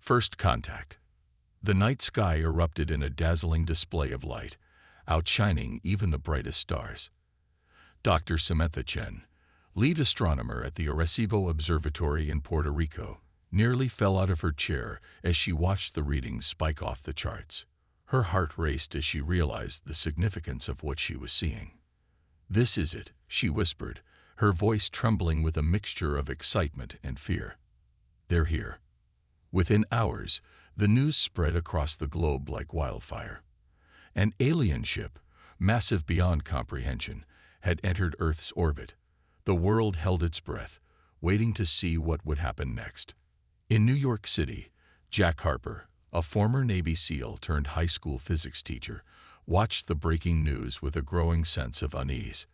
First contact. The night sky erupted in a dazzling display of light, outshining even the brightest stars. Dr. Samantha Chen, lead astronomer at the Arecibo Observatory in Puerto Rico, nearly fell out of her chair as she watched the readings spike off the charts. Her heart raced as she realized the significance of what she was seeing. "This is it," she whispered, her voice trembling with a mixture of excitement and fear. "They're here." Within hours, the news spread across the globe like wildfire. An alien ship, massive beyond comprehension, had entered Earth's orbit. The world held its breath, waiting to see what would happen next. In New York City, Jack Harper, a former Navy SEAL turned high school physics teacher, watched the breaking news with a growing sense of unease.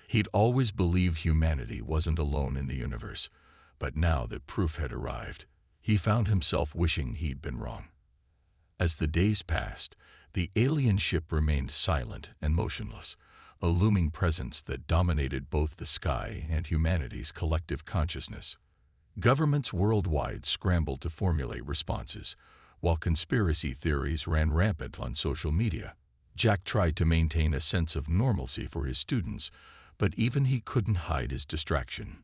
He'd always believed humanity wasn't alone in the universe, but now that proof had arrived, he found himself wishing he'd been wrong. As the days passed, the alien ship remained silent and motionless, a looming presence that dominated both the sky and humanity's collective consciousness. Governments worldwide scrambled to formulate responses, while conspiracy theories ran rampant on social media. Jack tried to maintain a sense of normalcy for his students, but even he couldn't hide his distraction.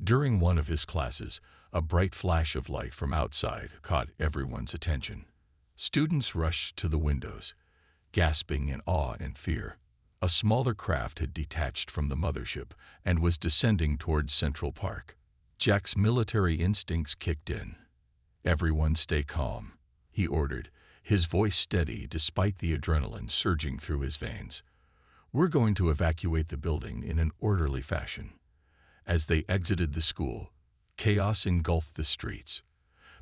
During one of his classes, a bright flash of light from outside caught everyone's attention. Students rushed to the windows, gasping in awe and fear. A smaller craft had detached from the mothership and was descending towards Central Park. Jack's military instincts kicked in. "Everyone stay calm," he ordered, his voice steady despite the adrenaline surging through his veins. "We're going to evacuate the building in an orderly fashion." As they exited the school, chaos engulfed the streets.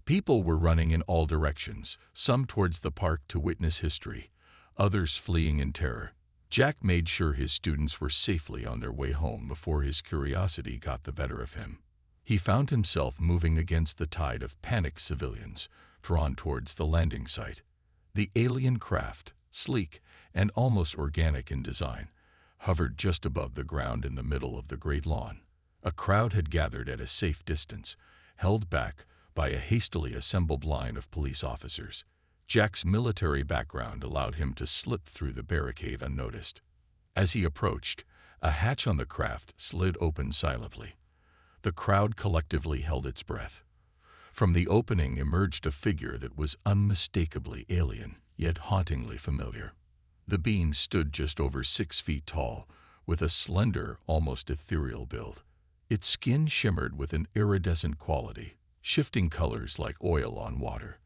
People were running in all directions, some towards the park to witness history, others fleeing in terror. Jack made sure his students were safely on their way home before his curiosity got the better of him. He found himself moving against the tide of panicked civilians, drawn towards the landing site. The alien craft, sleek and almost organic in design, hovered just above the ground in the middle of the great lawn. A crowd had gathered at a safe distance, held back by a hastily assembled line of police officers. Jack's military background allowed him to slip through the barricade unnoticed. As he approached, a hatch on the craft slid open silently. The crowd collectively held its breath. From the opening emerged a figure that was unmistakably alien, yet hauntingly familiar. The being stood just over 6 feet tall, with a slender, almost ethereal build. Its skin shimmered with an iridescent quality, shifting colors like oil on water.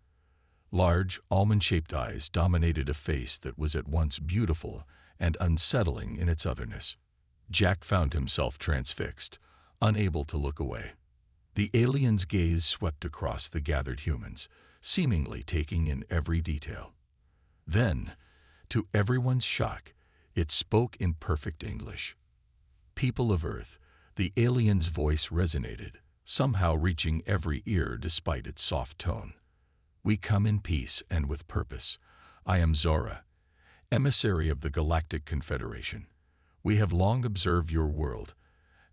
Large, almond-shaped eyes dominated a face that was at once beautiful and unsettling in its otherness. Jack found himself transfixed, unable to look away. The alien's gaze swept across the gathered humans, seemingly taking in every detail. Then, to everyone's shock, it spoke in perfect English. "People of Earth," the alien's voice resonated, somehow reaching every ear despite its soft tone. "We come in peace and with purpose. I am Zora, emissary of the Galactic Confederation. We have long observed your world,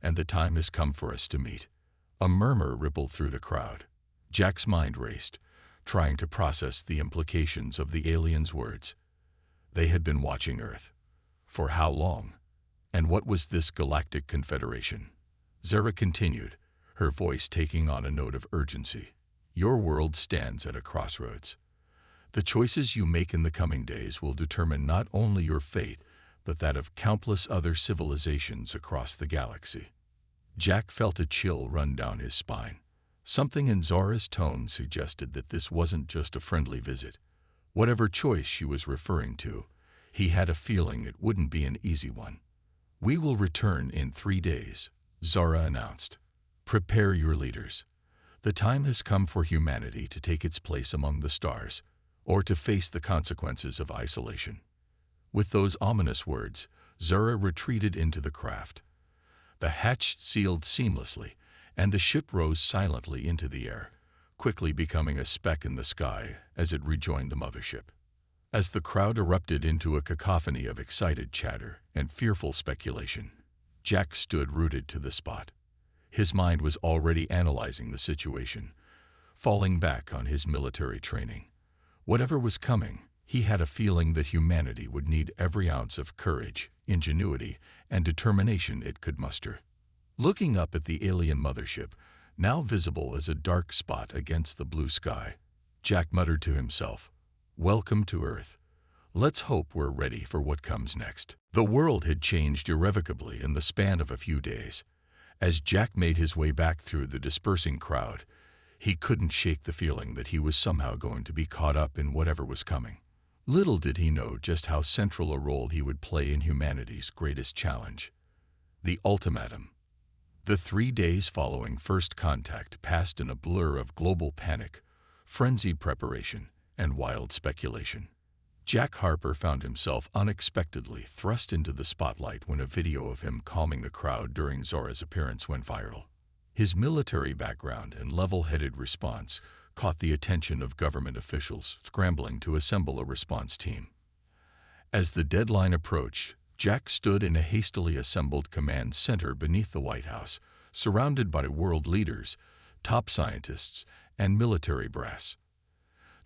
and the time has come for us to meet." A murmur rippled through the crowd. Jack's mind raced, trying to process the implications of the alien's words. They had been watching Earth. For how long? And what was this Galactic Confederation? Zara continued, her voice taking on a note of urgency. "Your world stands at a crossroads. The choices you make in the coming days will determine not only your fate, but that of countless other civilizations across the galaxy." Jack felt a chill run down his spine. Something in Zora's tone suggested that this wasn't just a friendly visit. Whatever choice she was referring to, he had a feeling it wouldn't be an easy one. "We will return in 3 days," Zora announced. "Prepare your leaders. The time has come for humanity to take its place among the stars, or to face the consequences of isolation." With those ominous words, Zora retreated into the craft. The hatch sealed seamlessly, and the ship rose silently into the air, quickly becoming a speck in the sky as it rejoined the mothership. As the crowd erupted into a cacophony of excited chatter and fearful speculation, Jack stood rooted to the spot. His mind was already analyzing the situation, falling back on his military training. Whatever was coming, he had a feeling that humanity would need every ounce of courage, ingenuity, and determination it could muster. Looking up at the alien mothership, now visible as a dark spot against the blue sky, Jack muttered to himself, "Welcome to Earth. Let's hope we're ready for what comes next." The world had changed irrevocably in the span of a few days. As Jack made his way back through the dispersing crowd, he couldn't shake the feeling that he was somehow going to be caught up in whatever was coming. Little did he know just how central a role he would play in humanity's greatest challenge, the Ultimatum. The 3 days following first contact passed in a blur of global panic, frenzied preparation, and wild speculation. Jack Harper found himself unexpectedly thrust into the spotlight when a video of him calming the crowd during Zora's appearance went viral. His military background and level-headed response caught the attention of government officials scrambling to assemble a response team. As the deadline approached, Jack stood in a hastily assembled command center beneath the White House, surrounded by world leaders, top scientists, and military brass.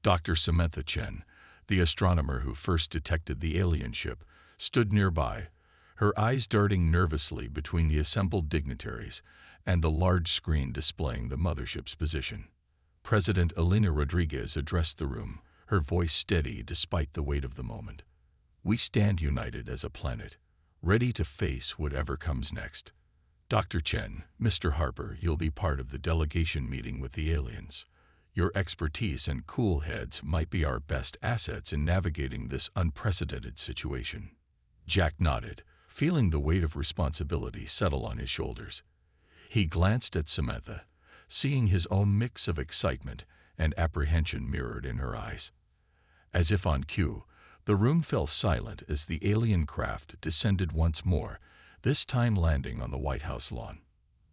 Dr. Samantha Chen, the astronomer who first detected the alien ship, stood nearby, her eyes darting nervously between the assembled dignitaries and the large screen displaying the mothership's position. President Elena Rodriguez addressed the room, her voice steady despite the weight of the moment. "We stand united as a planet, ready to face whatever comes next. Dr. Chen, Mr. Harper, you'll be part of the delegation meeting with the aliens. Your expertise and cool heads might be our best assets in navigating this unprecedented situation." Jack nodded, feeling the weight of responsibility settle on his shoulders. He glanced at Samantha, seeing his own mix of excitement and apprehension mirrored in her eyes. As if on cue, the room fell silent as the alien craft descended once more, this time landing on the White House lawn.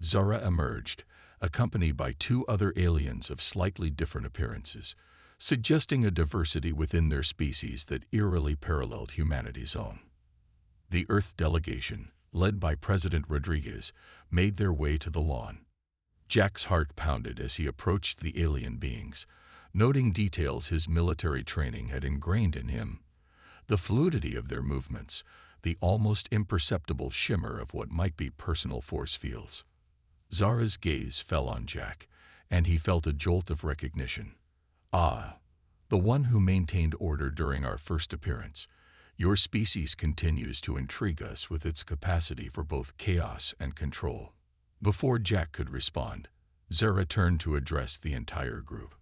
Zora emerged, accompanied by 2 other aliens of slightly different appearances, suggesting a diversity within their species that eerily paralleled humanity's own. The Earth delegation, led by President Rodriguez, made their way to the lawn. Jack's heart pounded as he approached the alien beings, noting details his military training had ingrained in him. The fluidity of their movements, the almost imperceptible shimmer of what might be personal force fields. Zara's gaze fell on Jack, and he felt a jolt of recognition. "Ah, the one who maintained order during our first appearance. Your species continues to intrigue us with its capacity for both chaos and control." Before Jack could respond, Zara turned to address the entire group.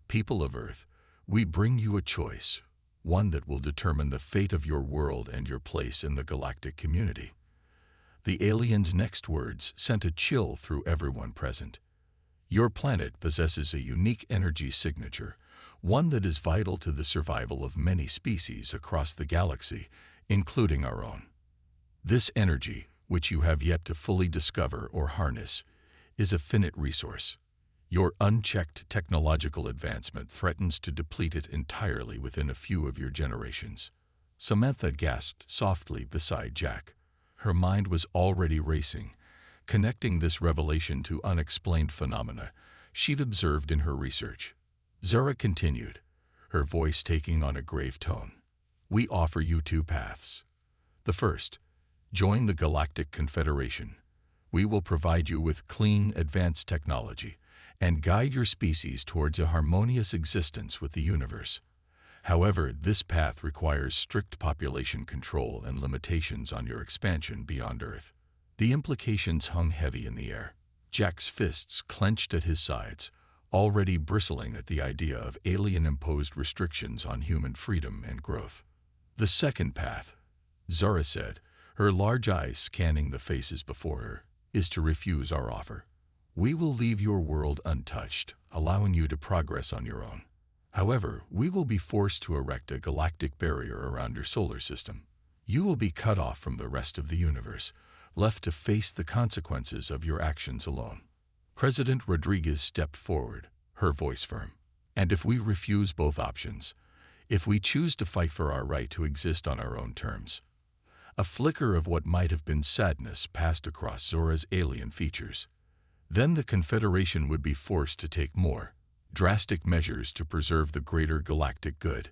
"People of Earth, we bring you a choice, one that will determine the fate of your world and your place in the galactic community." The alien's next words sent a chill through everyone present. "Your planet possesses a unique energy signature, one that is vital to the survival of many species across the galaxy, including our own. This energy, which you have yet to fully discover or harness, is a finite resource. Your unchecked technological advancement threatens to deplete it entirely within a few of your generations." Samantha gasped softly beside Jack. Her mind was already racing, connecting this revelation to unexplained phenomena she'd observed in her research. Zara continued, her voice taking on a grave tone. "We offer you 2 paths. The first, join the Galactic Confederation. We will provide you with clean, advanced technology and guide your species towards a harmonious existence with the universe. However, this path requires strict population control and limitations on your expansion beyond Earth." The implications hung heavy in the air. Jack's fists clenched at his sides, already bristling at the idea of alien-imposed restrictions on human freedom and growth. "The second path," Zora said, her large eyes scanning the faces before her, "is to refuse our offer. We will leave your world untouched, allowing you to progress on your own. However, we will be forced to erect a galactic barrier around your solar system. You will be cut off from the rest of the universe, left to face the consequences of your actions alone." President Rodriguez stepped forward, her voice firm. "And if we refuse both options, if we choose to fight for our right to exist on our own terms?" A flicker of what might have been sadness passed across Zora's alien features. "Then the Confederation would be forced to take more Drastic measures to preserve the greater galactic good.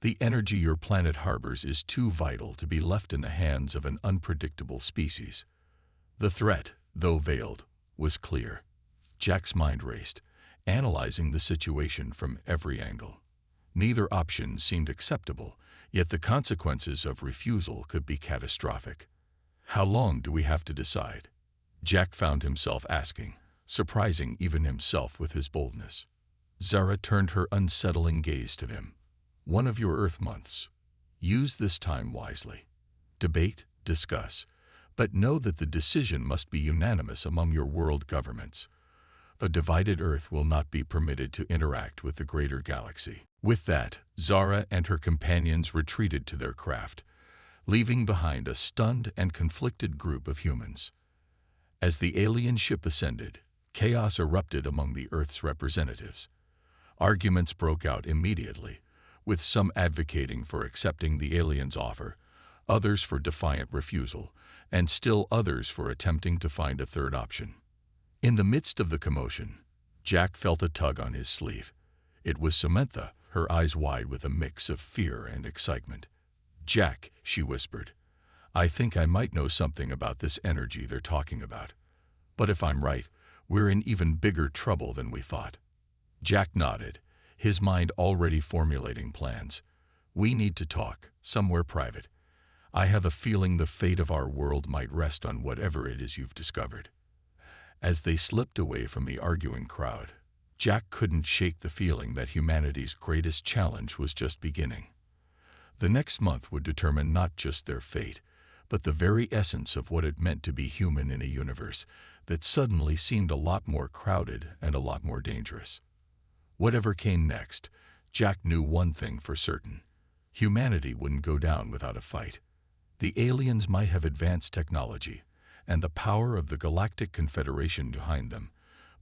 The energy your planet harbors is too vital to be left in the hands of an unpredictable species. The threat, though veiled, was clear. Jack's mind raced, analyzing the situation from every angle. Neither option seemed acceptable, yet the consequences of refusal could be catastrophic. How long do we have to decide? Jack found himself asking, surprising even himself with his boldness. Zara turned her unsettling gaze to him. One of your Earth months. Use this time wisely. Debate, discuss, but know that the decision must be unanimous among your world governments. A divided Earth will not be permitted to interact with the greater galaxy. With that, Zara and her companions retreated to their craft, leaving behind a stunned and conflicted group of humans. As the alien ship ascended, chaos erupted among the Earth's representatives. Arguments broke out immediately, with some advocating for accepting the aliens' offer, others for defiant refusal, and still others for attempting to find a third option. In the midst of the commotion, Jack felt a tug on his sleeve. It was Samantha, her eyes wide with a mix of fear and excitement. "Jack," she whispered, "I think I might know something about this energy they're talking about. But if I'm right, we're in even bigger trouble than we thought." Jack nodded, his mind already formulating plans. "We need to talk, somewhere private. I have a feeling the fate of our world might rest on whatever it is you've discovered." As they slipped away from the arguing crowd, Jack couldn't shake the feeling that humanity's greatest challenge was just beginning. The next month would determine not just their fate, but the very essence of what it meant to be human in a universe that suddenly seemed a lot more crowded and a lot more dangerous. Whatever came next, Jack knew one thing for certain. Humanity wouldn't go down without a fight. The aliens might have advanced technology and the power of the Galactic Confederation behind them,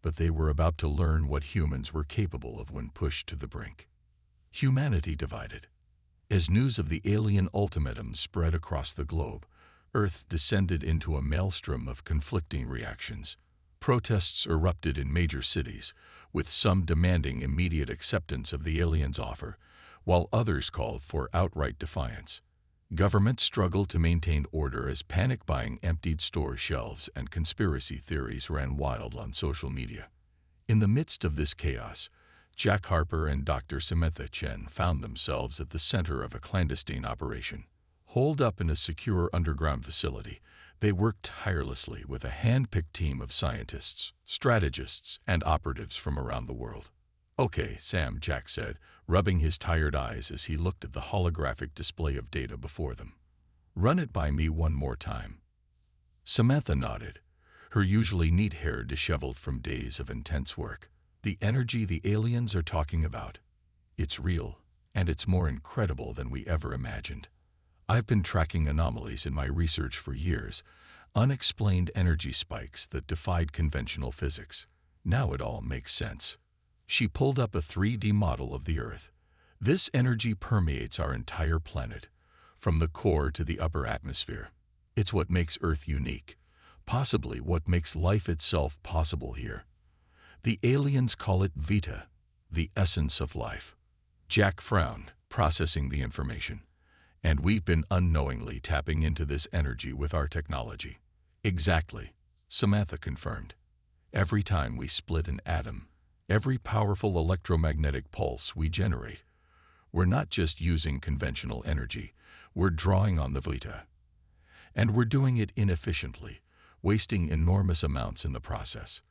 but they were about to learn what humans were capable of when pushed to the brink. Humanity divided. As news of the alien ultimatum spread across the globe, Earth descended into a maelstrom of conflicting reactions. Protests erupted in major cities, with some demanding immediate acceptance of the aliens' offer, while others called for outright defiance. Governments struggled to maintain order as panic buying emptied store shelves and conspiracy theories ran wild on social media. In the midst of this chaos, Jack Harper and Dr. Samantha Chen found themselves at the center of a clandestine operation. Holed up in a secure underground facility, they worked tirelessly with a hand-picked team of scientists, strategists, and operatives from around the world. "Okay, Sam," Jack said, rubbing his tired eyes as he looked at the holographic display of data before them. "Run it by me one more time." Samantha nodded, her usually neat hair disheveled from days of intense work. "The energy the aliens are talking about. It's real, and it's more incredible than we ever imagined. I've been tracking anomalies in my research for years, unexplained energy spikes that defied conventional physics. Now it all makes sense." She pulled up a 3D model of the Earth. "This energy permeates our entire planet, from the core to the upper atmosphere. It's what makes Earth unique, possibly what makes life itself possible here. The aliens call it Vita, the essence of life." Jack frowned, processing the information. "And we've been unknowingly tapping into this energy with our technology." "Exactly," Samantha confirmed. "Every time we split an atom, every powerful electromagnetic pulse we generate, we're not just using conventional energy, we're drawing on the Vita. And we're doing it inefficiently, wasting enormous amounts in the process.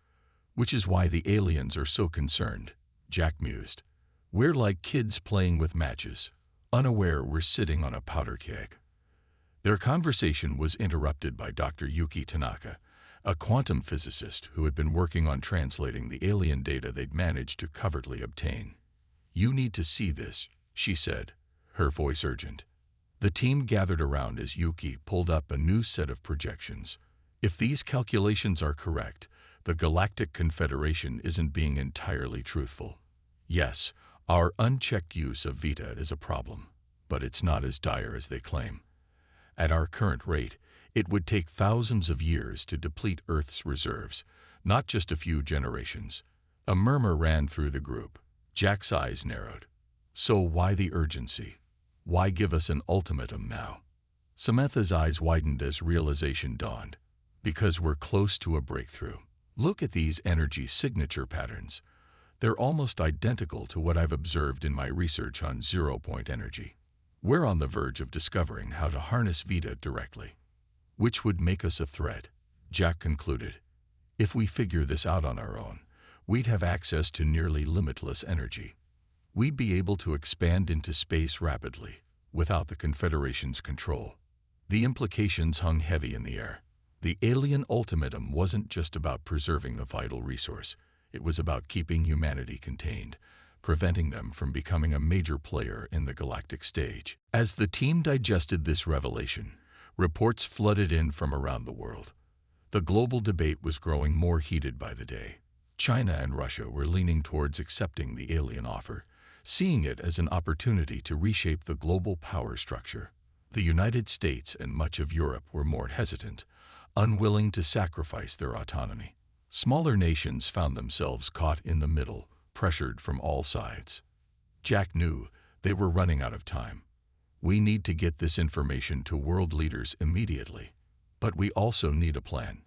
Which is why the aliens are so concerned," Jack mused. "We're like kids playing with matches, unaware we're sitting on a powder keg." Their conversation was interrupted by Dr. Yuki Tanaka, a quantum physicist who had been working on translating the alien data they'd managed to covertly obtain. "You need to see this," she said, her voice urgent. The team gathered around as Yuki pulled up a new set of projections. "If these calculations are correct, the Galactic Confederation isn't being entirely truthful. Yes, our unchecked use of Vita is a problem, but it's not as dire as they claim. At our current rate, it would take thousands of years to deplete Earth's reserves, not just a few generations." A murmur ran through the group. Jack's eyes narrowed. So why the urgency? Why give us an ultimatum now? Samantha's eyes widened as realization dawned. Because we're close to a breakthrough. Look at these energy signature patterns. They're almost identical to what I've observed in my research on zero-point energy. We're on the verge of discovering how to harness Vita directly, which would make us a threat, Jack concluded. If we figure this out on our own, we'd have access to nearly limitless energy. We'd be able to expand into space rapidly, without the Confederation's control. The implications hung heavy in the air. The alien ultimatum wasn't just about preserving the vital resource. It was about keeping humanity contained, preventing them from becoming a major player in the galactic stage. As the team digested this revelation, reports flooded in from around the world. The global debate was growing more heated by the day. China and Russia were leaning towards accepting the alien offer, seeing it as an opportunity to reshape the global power structure. The United States and much of Europe were more hesitant, unwilling to sacrifice their autonomy. Smaller nations found themselves caught in the middle, pressured from all sides. Jack knew they were running out of time. We need to get this information to world leaders immediately. But we also need a plan.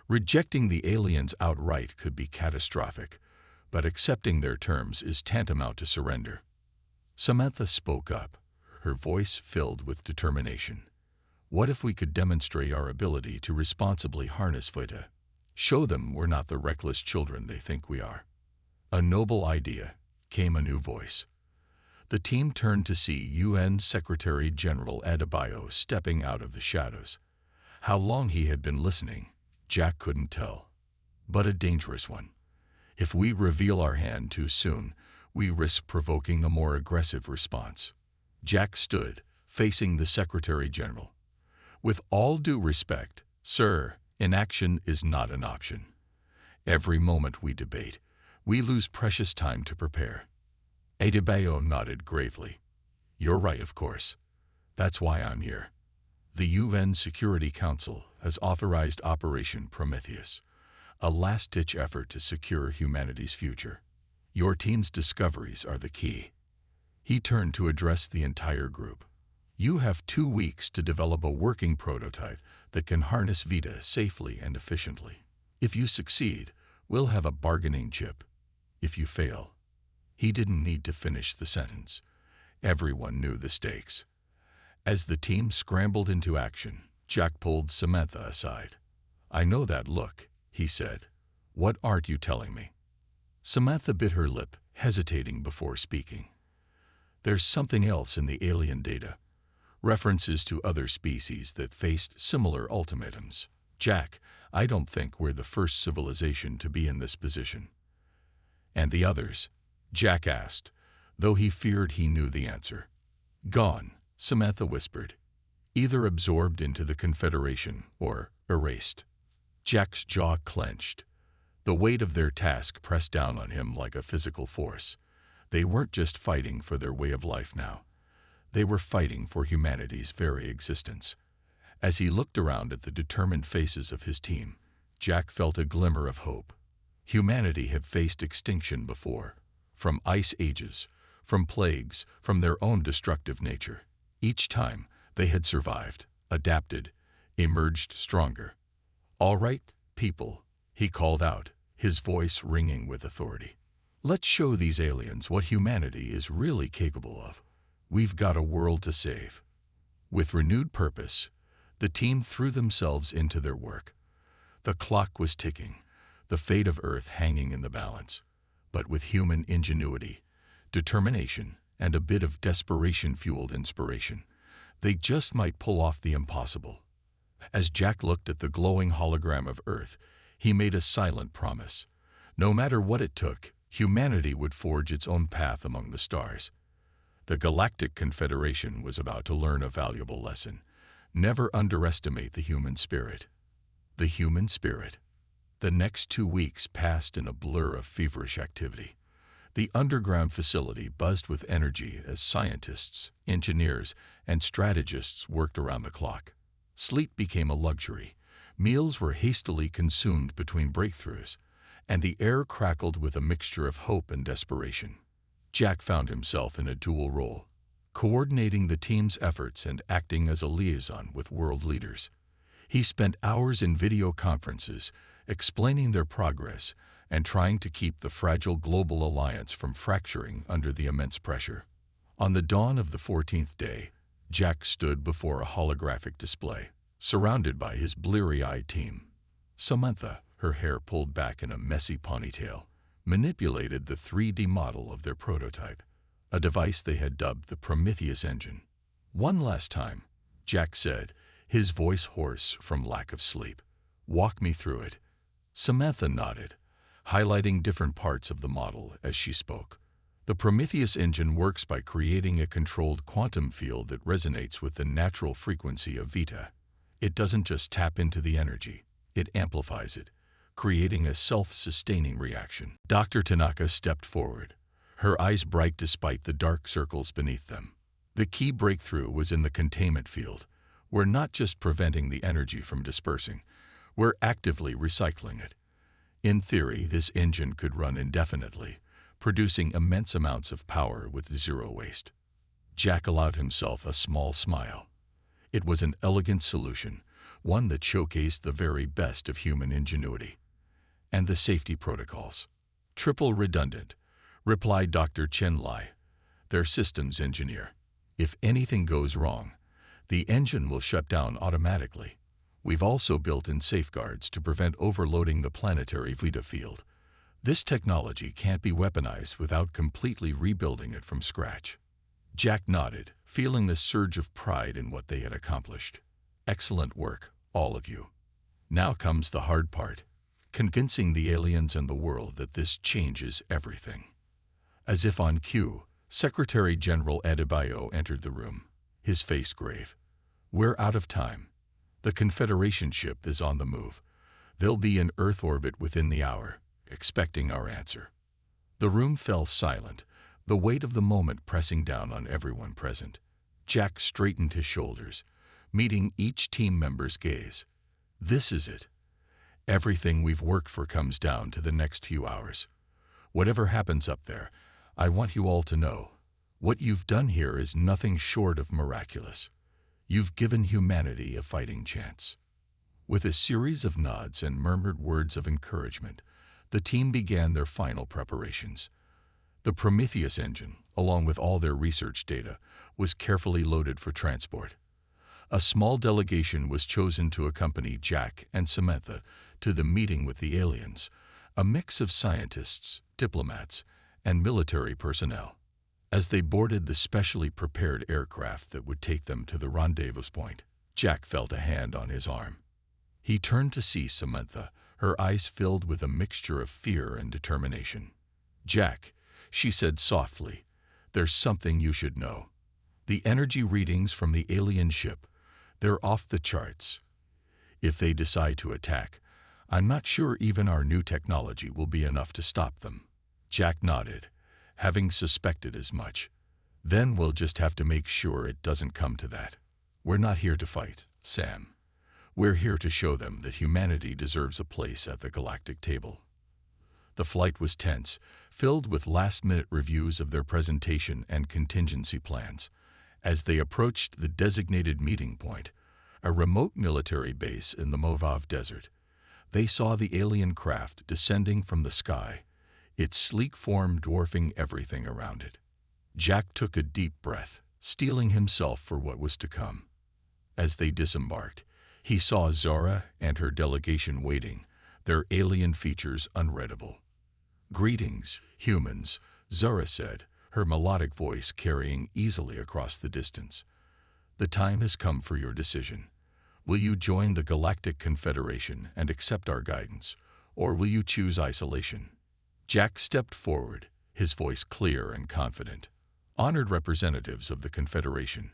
Rejecting the aliens outright could be catastrophic, but accepting their terms is tantamount to surrender. Samantha spoke up, her voice filled with determination. What if we could demonstrate our ability to responsibly harness Vita? Show them we're not the reckless children they think we are. A noble idea, came a new voice. The team turned to see UN Secretary-General Adebayo stepping out of the shadows. How long he had been listening, Jack couldn't tell. But a dangerous one. If we reveal our hand too soon, we risk provoking a more aggressive response. Jack stood, facing the Secretary-General. With all due respect, sir, inaction is not an option. Every moment we debate, we lose precious time to prepare. Adebayo nodded gravely. You're right, of course. That's why I'm here. The UN Security Council has authorized Operation Prometheus, a last-ditch effort to secure humanity's future. Your team's discoveries are the key. He turned to address the entire group. You have 2 weeks to develop a working prototype that can harness Vita safely and efficiently. If you succeed, we'll have a bargaining chip. If you fail, he didn't need to finish the sentence. Everyone knew the stakes. As the team scrambled into action, Jack pulled Samantha aside. I know that look, he said. What aren't you telling me? Samantha bit her lip, hesitating before speaking. There's something else in the alien data. References to other species that faced similar ultimatums. Jack, I don't think we're the first civilization to be in this position. And the others? Jack asked, though he feared he knew the answer. Gone, Samantha whispered. Either absorbed into the Confederation or erased. Jack's jaw clenched. The weight of their task pressed down on him like a physical force. They weren't just fighting for their way of life now. They were fighting for humanity's very existence. As he looked around at the determined faces of his team, Jack felt a glimmer of hope. Humanity had faced extinction before, from ice ages, from plagues, from their own destructive nature. Each time, they had survived, adapted, emerged stronger. All right, people, he called out, his voice ringing with authority. Let's show these aliens what humanity is really capable of. We've got a world to save. With renewed purpose, the team threw themselves into their work. The clock was ticking, the fate of Earth hanging in the balance. But with human ingenuity, determination, and a bit of desperation-fueled inspiration, they just might pull off the impossible. As Jack looked at the glowing hologram of Earth, he made a silent promise. No matter what it took, humanity would forge its own path among the stars. The Galactic Confederation was about to learn a valuable lesson. Never underestimate the human spirit. The human spirit. The next 2 weeks passed in a blur of feverish activity. The underground facility buzzed with energy as scientists, engineers, and strategists worked around the clock. Sleep became a luxury. Meals were hastily consumed between breakthroughs, and the air crackled with a mixture of hope and desperation. Jack found himself in a dual role, coordinating the team's efforts and acting as a liaison with world leaders. He spent hours in video conferences, explaining their progress and trying to keep the fragile global alliance from fracturing under the immense pressure. On the dawn of the 14th day, Jack stood before a holographic display, surrounded by his bleary-eyed team. Samantha, her hair pulled back in a messy ponytail, manipulated the 3D model of their prototype, a device they had dubbed the Prometheus engine. "One last time," Jack said, his voice hoarse from lack of sleep. "Walk me through it." Samantha nodded, highlighting different parts of the model as she spoke. The Prometheus engine works by creating a controlled quantum field that resonates with the natural frequency of Vita. It doesn't just tap into the energy, it amplifies it, creating a self-sustaining reaction. Dr. Tanaka stepped forward, her eyes bright despite the dark circles beneath them. The key breakthrough was in the containment field. We're not just preventing the energy from dispersing, we're actively recycling it. In theory, this engine could run indefinitely, producing immense amounts of power with zero waste. Jack allowed himself a small smile. It was an elegant solution, one that showcased the very best of human ingenuity. "And the safety protocols? Triple redundant," replied Dr. Chen Lai, their systems engineer. "If anything goes wrong, the engine will shut down automatically. We've also built in safeguards to prevent overloading the planetary Vita field. This technology can't be weaponized without completely rebuilding it from scratch." Jack nodded, feeling the surge of pride in what they had accomplished. "Excellent work, all of you. Now comes the hard part, convincing the aliens and the world that this changes everything." As if on cue, Secretary General Adebayo entered the room, his face grave. "We're out of time. The Confederation ship is on the move. They'll be in Earth orbit within the hour, expecting our answer." The room fell silent, the weight of the moment pressing down on everyone present. Jack straightened his shoulders, meeting each team member's gaze. "This is it. Everything we've worked for comes down to the next few hours. Whatever happens up there, I want you all to know, what you've done here is nothing short of miraculous. You've given humanity a fighting chance." With a series of nods and murmured words of encouragement, the team began their final preparations. The Prometheus engine, along with all their research data, was carefully loaded for transport. A small delegation was chosen to accompany Jack and Samantha to the meeting with the aliens, a mix of scientists, diplomats, and military personnel. As they boarded the specially prepared aircraft that would take them to the rendezvous point, Jack felt a hand on his arm. He turned to see Samantha, her eyes filled with a mixture of fear and determination. "Jack," she said softly, "there's something you should know. The energy readings from the alien ship, they're off the charts. If they decide to attack, I'm not sure even our new technology will be enough to stop them." Jack nodded, having suspected as much. "Then we'll just have to make sure it doesn't come to that. We're not here to fight, Sam. We're here to show them that humanity deserves a place at the galactic table." The flight was tense, filled with last-minute reviews of their presentation and contingency plans. As they approached the designated meeting point, a remote military base in the Mojave Desert, they saw the alien craft descending from the sky, its sleek form dwarfing everything around it. Jack took a deep breath, steeling himself for what was to come. As they disembarked, he saw Zara and her delegation waiting, their alien features unreadable. "Greetings, humans," Zara said, her melodic voice carrying easily across the distance. "The time has come for your decision. Will you join the Galactic Confederation and accept our guidance, or will you choose isolation?" Jack stepped forward, his voice clear and confident. "Honored representatives of the Confederation,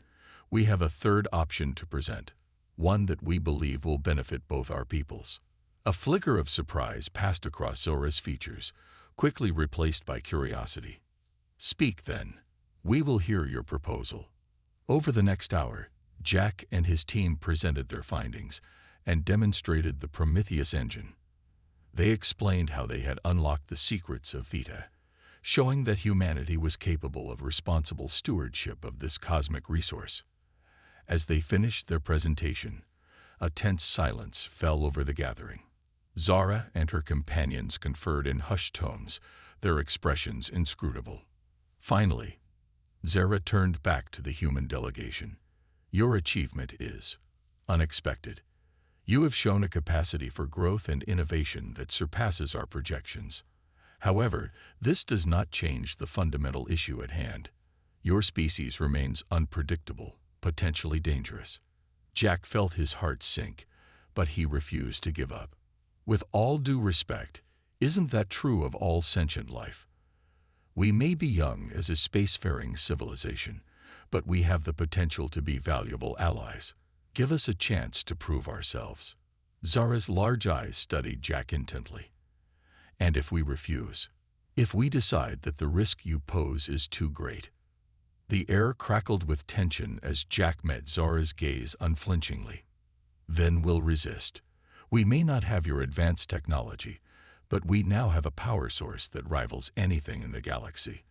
we have a third option to present, one that we believe will benefit both our peoples." A flicker of surprise passed across Zora's features, quickly replaced by curiosity. "Speak then. We will hear your proposal." Over the next hour, Jack and his team presented their findings and demonstrated the Prometheus engine. They explained how they had unlocked the secrets of Vita, showing that humanity was capable of responsible stewardship of this cosmic resource. As they finished their presentation, a tense silence fell over the gathering. Zara and her companions conferred in hushed tones, their expressions inscrutable. Finally, Zara turned back to the human delegation. Your achievement is unexpected. You have shown a capacity for growth and innovation that surpasses our projections. However, this does not change the fundamental issue at hand. Your species remains unpredictable, potentially dangerous. Jack felt his heart sink, but he refused to give up. With all due respect, isn't that true of all sentient life? We may be young as a spacefaring civilization, but we have the potential to be valuable allies. Give us a chance to prove ourselves. Zara's large eyes studied Jack intently. And if we refuse? If we decide that the risk you pose is too great? The air crackled with tension as Jack met Zara's gaze unflinchingly. Then we'll resist. We may not have your advanced technology, but we now have a power source that rivals anything in the galaxy.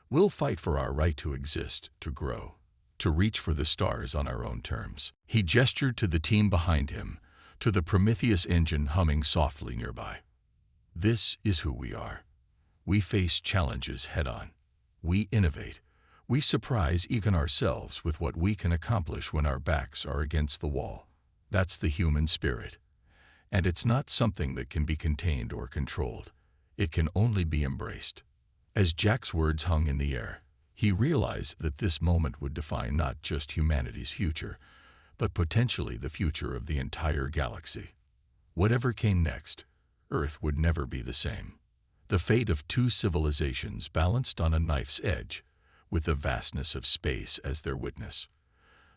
We'll fight for our right to exist, to grow, to reach for the stars on our own terms. He gestured to the team behind him, to the Prometheus engine humming softly nearby. This is who we are. We face challenges head-on. We innovate. We surprise even ourselves with what we can accomplish when our backs are against the wall. That's the human spirit. And it's not something that can be contained or controlled. It can only be embraced. As Jack's words hung in the air, he realized that this moment would define not just humanity's future, but potentially the future of the entire galaxy. Whatever came next, Earth would never be the same. The fate of two civilizations balanced on a knife's edge, with the vastness of space as their witness.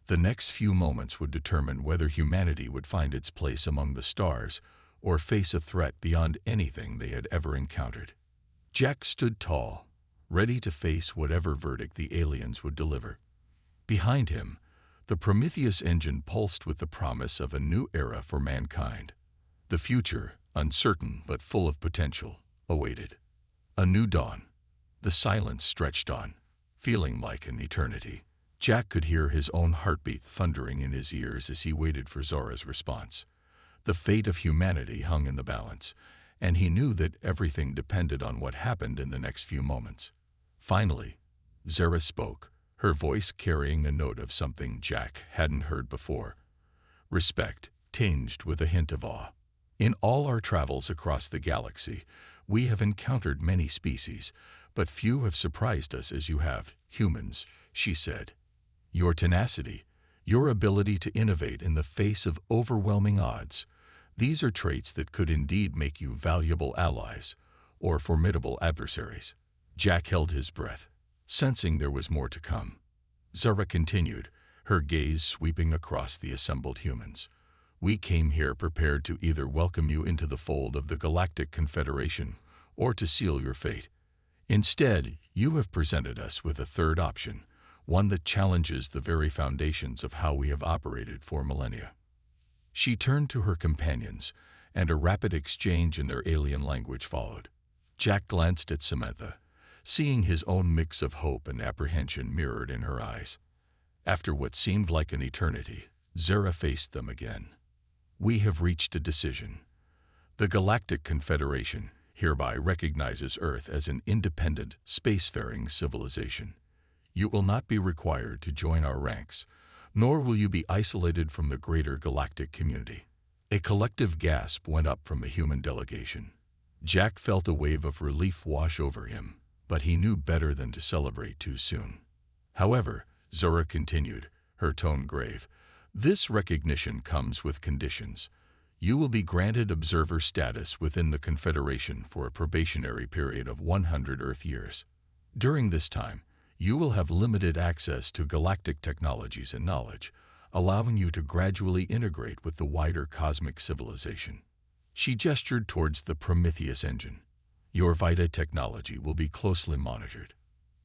The next few moments would determine whether humanity would find its place among the stars or face a threat beyond anything they had ever encountered. Jack stood tall, ready to face whatever verdict the aliens would deliver. Behind him, the Prometheus engine pulsed with the promise of a new era for mankind. The future, uncertain but full of potential, awaited. A new dawn. The silence stretched on, feeling like an eternity. Jack could hear his own heartbeat thundering in his ears as he waited for Zara's response. The fate of humanity hung in the balance, and he knew that everything depended on what happened in the next few moments. Finally, Zara spoke, her voice carrying a note of something Jack hadn't heard before. Respect, tinged with a hint of awe. In all our travels across the galaxy, we have encountered many species, but few have surprised us as you have, humans, she said. Your tenacity, your ability to innovate in the face of overwhelming odds, these are traits that could indeed make you valuable allies or formidable adversaries. Jack held his breath, sensing there was more to come. Zara continued, her gaze sweeping across the assembled humans. We came here prepared to either welcome you into the fold of the Galactic Confederation or to seal your fate. Instead, you have presented us with a third option, one that challenges the very foundations of how we have operated for millennia. She turned to her companions, and a rapid exchange in their alien language followed. Jack glanced at Samantha, seeing his own mix of hope and apprehension mirrored in her eyes. After what seemed like an eternity, Zara faced them again. We have reached a decision. The Galactic Confederation hereby recognizes Earth as an independent, spacefaring civilization. You will not be required to join our ranks, nor will you be isolated from the greater galactic community. A collective gasp went up from the human delegation. Jack felt a wave of relief wash over him, but he knew better than to celebrate too soon. However, Zara continued, her tone grave, this recognition comes with conditions. You will be granted observer status within the Confederation for a probationary period of 100 Earth years. During this time, you will have limited access to galactic technologies and knowledge, allowing you to gradually integrate with the wider cosmic civilization. She gestured towards the Prometheus engine. Your Vita technology will be closely monitored.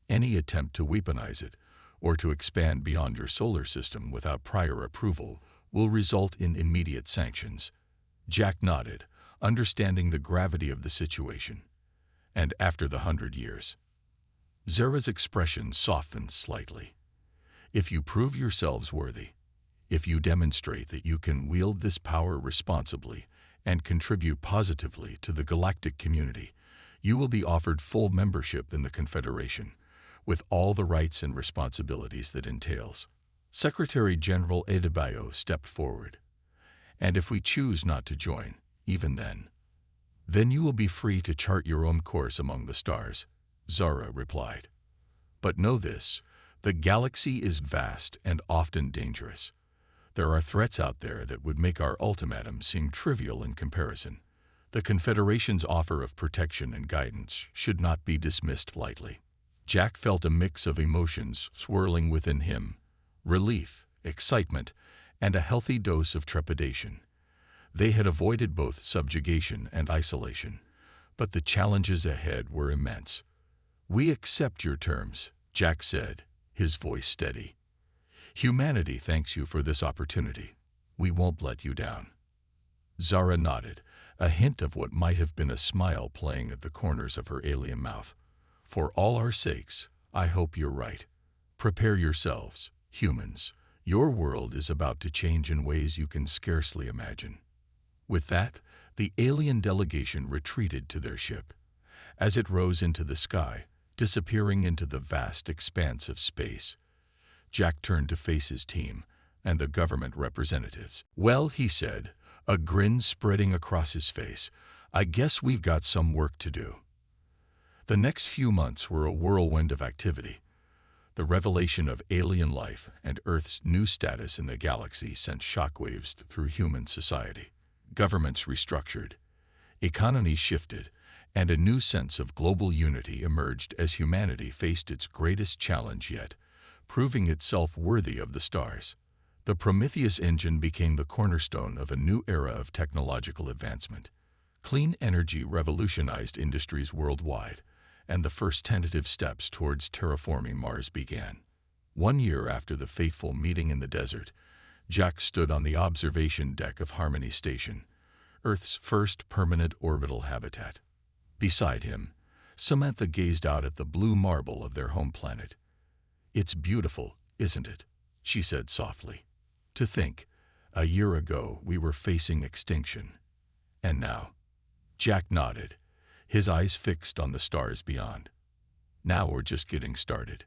Any attempt to weaponize it, or to expand beyond your solar system without prior approval, will result in immediate sanctions. Jack nodded, understanding the gravity of the situation. And after the 100 years, Zara's expression softened slightly. If you prove yourselves worthy, if you demonstrate that you can wield this power responsibly and contribute positively to the galactic community, you will be offered full membership in the Confederation, with all the rights and responsibilities that entails. Secretary General Adebayo stepped forward. And if we choose not to join, even then you will be free to chart your own course among the stars, Zara replied. But know this, the galaxy is vast and often dangerous. There are threats out there that would make our ultimatum seem trivial in comparison. The Confederation's offer of protection and guidance should not be dismissed lightly. Jack felt a mix of emotions swirling within him: relief, excitement, and a healthy dose of trepidation. They had avoided both subjugation and isolation, but the challenges ahead were immense. "We accept your terms," Jack said, his voice steady. "Humanity thanks you for this opportunity. We won't let you down." Zara nodded, a hint of what might have been a smile playing at the corners of her alien mouth. "For all our sakes, I hope you're right. Prepare yourselves, humans. Your world is about to change in ways you can scarcely imagine." With that, the alien delegation retreated to their ship. As it rose into the sky, disappearing into the vast expanse of space, Jack turned to face his team and the government representatives. "Well," he said, a grin spreading across his face, "I guess we've got some work to do." The next few months were a whirlwind of activity. The revelation of alien life and Earth's new status in the galaxy sent shockwaves through human society. Governments restructured, economies shifted, and a new sense of global unity emerged as humanity faced its greatest challenge yet, proving itself worthy of the stars. The Prometheus engine became the cornerstone of a new era of technological advancement. Clean energy revolutionized industries worldwide, and the first tentative steps towards terraforming Mars began. 1 year after the fateful meeting in the desert, Jack stood on the observation deck of Harmony Station, Earth's first permanent orbital habitat. Beside him, Samantha gazed out at the blue marble of their home planet. "It's beautiful, isn't it?" she said softly. "To think, a year ago we were facing extinction. And now?" Jack nodded, his eyes fixed on the stars beyond. "Now we're just getting started.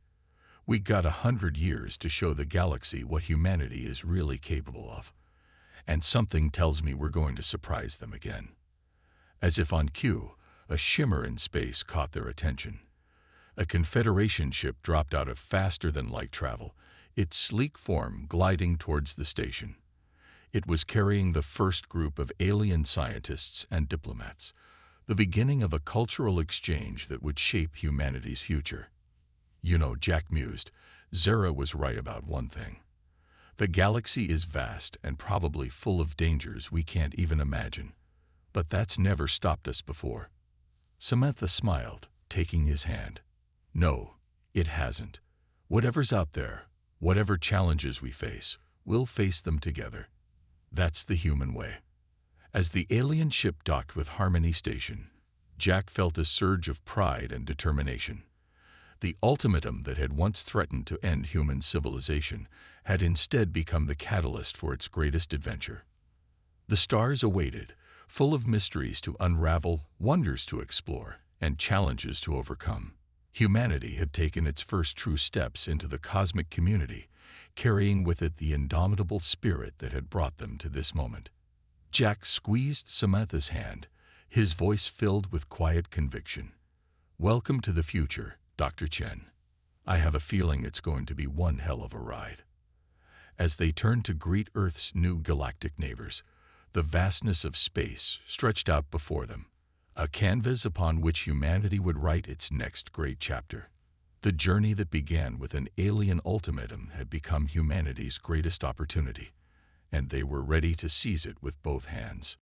We got 100 years to show the galaxy what humanity is really capable of. And something tells me we're going to surprise them again." As if on cue, a shimmer in space caught their attention. A Confederation ship dropped out of faster-than-light travel, its sleek form gliding towards the station. It was carrying the first group of alien scientists and diplomats, the beginning of a cultural exchange that would shape humanity's future. "You know," Jack mused, "Zara was right about one thing. The galaxy is vast and probably full of dangers we can't even imagine. But that's never stopped us before." Samantha smiled, taking his hand. "No, it hasn't. Whatever's out there, whatever challenges we face, we'll face them together. That's the human way." As the alien ship docked with Harmony Station, Jack felt a surge of pride and determination. The ultimatum that had once threatened to end human civilization had instead become the catalyst for its greatest adventure. The stars awaited, full of mysteries to unravel, wonders to explore, and challenges to overcome. Humanity had taken its first true steps into the cosmic community, carrying with it the indomitable spirit that had brought them to this moment. Jack squeezed Samantha's hand, his voice filled with quiet conviction. "Welcome to the future, Dr. Chen. I have a feeling it's going to be one hell of a ride." As they turned to greet Earth's new galactic neighbors, the vastness of space stretched out before them, a canvas upon which humanity would write its next great chapter. The journey that began with an alien ultimatum had become humanity's greatest opportunity, and they were ready to seize it with both hands.